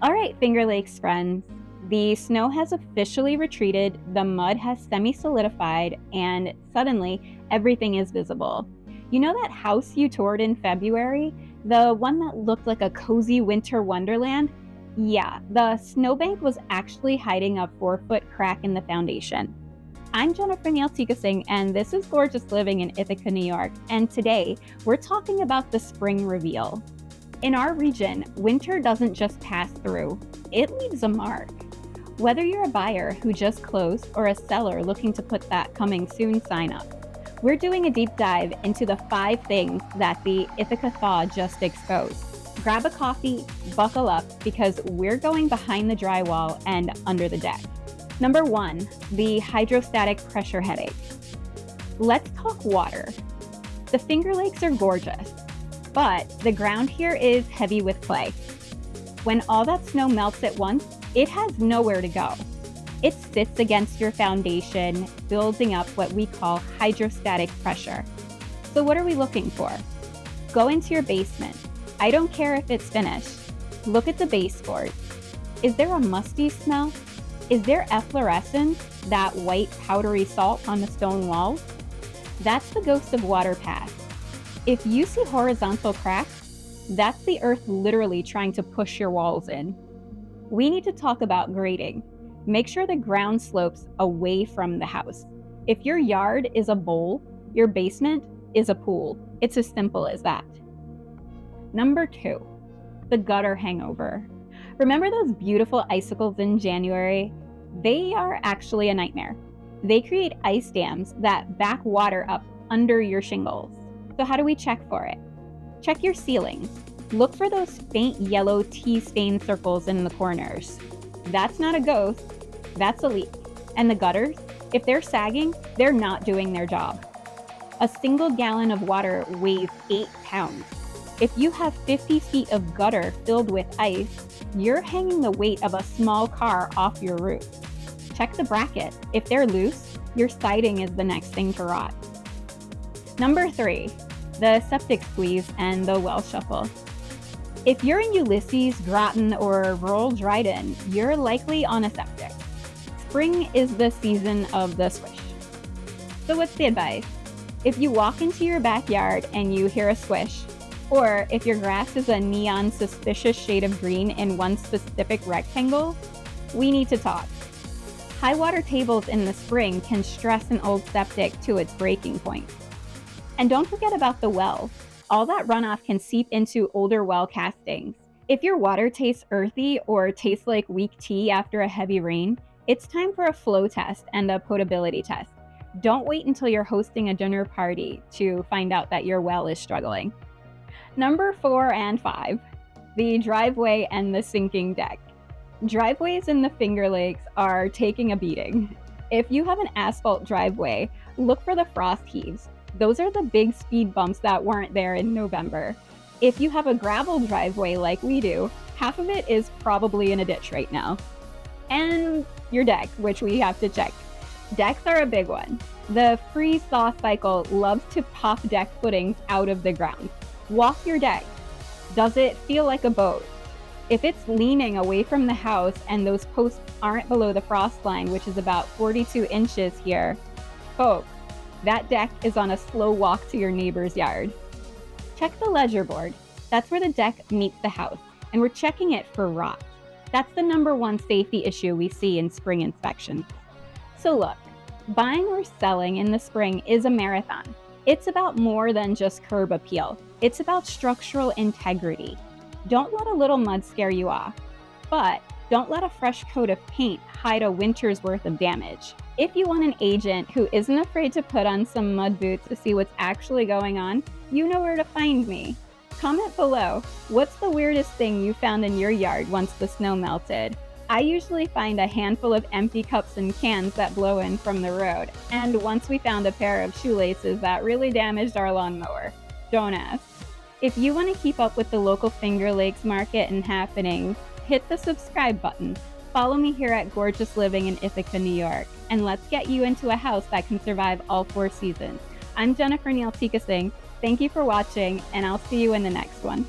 All right, Finger Lakes friends. The snow has officially retreated, the mud has semi-solidified, and suddenly everything is visible. You know that house you toured in February? The one that looked like a cozy winter wonderland? Yeah, the snowbank was actually hiding a 4-foot crack in the foundation. I'm Jennifer Neal-Teekasingh, and this is Gorgeous Living in Ithaca, New York. And today, we're talking about the spring reveal. In our region, winter doesn't just pass through, it leaves a mark. Whether you're a buyer who just closed or a seller looking to put that coming soon sign up, we're doing a deep dive into the 5 things that the Ithaca Thaw just exposed. Grab a coffee, buckle up, because we're going behind the drywall and under the deck. Number 1, the hydrostatic pressure headache. Let's talk water. The Finger Lakes are gorgeous, but the ground here is heavy with clay. When all that snow melts at once, it has nowhere to go. It sits against your foundation, building up what we call hydrostatic pressure. So what are we looking for? Go into your basement. I don't care if it's finished. Look at the baseboard. Is there a musty smell? Is there efflorescence, that white powdery salt on the stone walls? That's the ghost of water path. If you see horizontal cracks, that's the earth literally trying to push your walls in. We need to talk about grading. Make sure the ground slopes away from the house. If your yard is a bowl, your basement is a pool. It's as simple as that. Number 2, the gutter hangover. Remember those beautiful icicles in January? They are actually a nightmare. They create ice dams that back water up under your shingles. So how do we check for it? Check your ceilings. Look for those faint yellow tea-stained circles in the corners. That's not a ghost, that's a leak. And the gutters, if they're sagging, they're not doing their job. A single gallon of water weighs 8 pounds. If you have 50 feet of gutter filled with ice, you're hanging the weight of a small car off your roof. Check the bracket. If they're loose, your siding is the next thing to rot. Number 3, the septic squeeze and the well shuffle. If you're in Ulysses, Groton, or rural Dryden, you're likely on a septic. Spring is the season of the squish. So what's the advice? If you walk into your backyard and you hear a squish, or if your grass is a neon suspicious shade of green in one specific rectangle, we need to talk. High water tables in the spring can stress an old septic to its breaking point. And don't forget about the well. All that runoff can seep into older well castings. If your water tastes earthy or tastes like weak tea after a heavy rain, it's time for a flow test and a potability test. Don't wait until you're hosting a dinner party to find out that your well is struggling. Number 4 and 5, the driveway and the sinking deck. Driveways in the Finger Lakes are taking a beating. If you have an asphalt driveway, look for the frost heaves. Those are the big speed bumps that weren't there in November. If you have a gravel driveway like we do, half of it is probably in a ditch right now. And your deck, which we have to check. Decks are a big one. The freeze-thaw cycle loves to pop deck footings out of the ground. Walk your deck. Does it feel like a boat? If it's leaning away from the house and those posts aren't below the frost line, which is about 42 inches here, folks, that deck is on a slow walk to your neighbor's yard. Check the ledger board. That's where the deck meets the house, and we're checking it for rot. That's the number 1 safety issue we see in spring inspections. So look, buying or selling in the spring is a marathon. It's about more than just curb appeal. It's about structural integrity. Don't let a little mud scare you off, but don't let a fresh coat of paint hide a winter's worth of damage. If you want an agent who isn't afraid to put on some mud boots to see what's actually going on, you know where to find me. Comment below, what's the weirdest thing you found in your yard once the snow melted? I usually find a handful of empty cups and cans that blow in from the road, and once we found a pair of shoelaces that really damaged our lawnmower. Don't ask. If you want to keep up with the local Finger Lakes market and happenings, hit the subscribe button. Follow me here at Gorgeous Living in Ithaca, New York, and let's get you into a house that can survive all 4 seasons. I'm Jennifer Neal-Teekasingh. Thank you for watching, and I'll see you in the next one.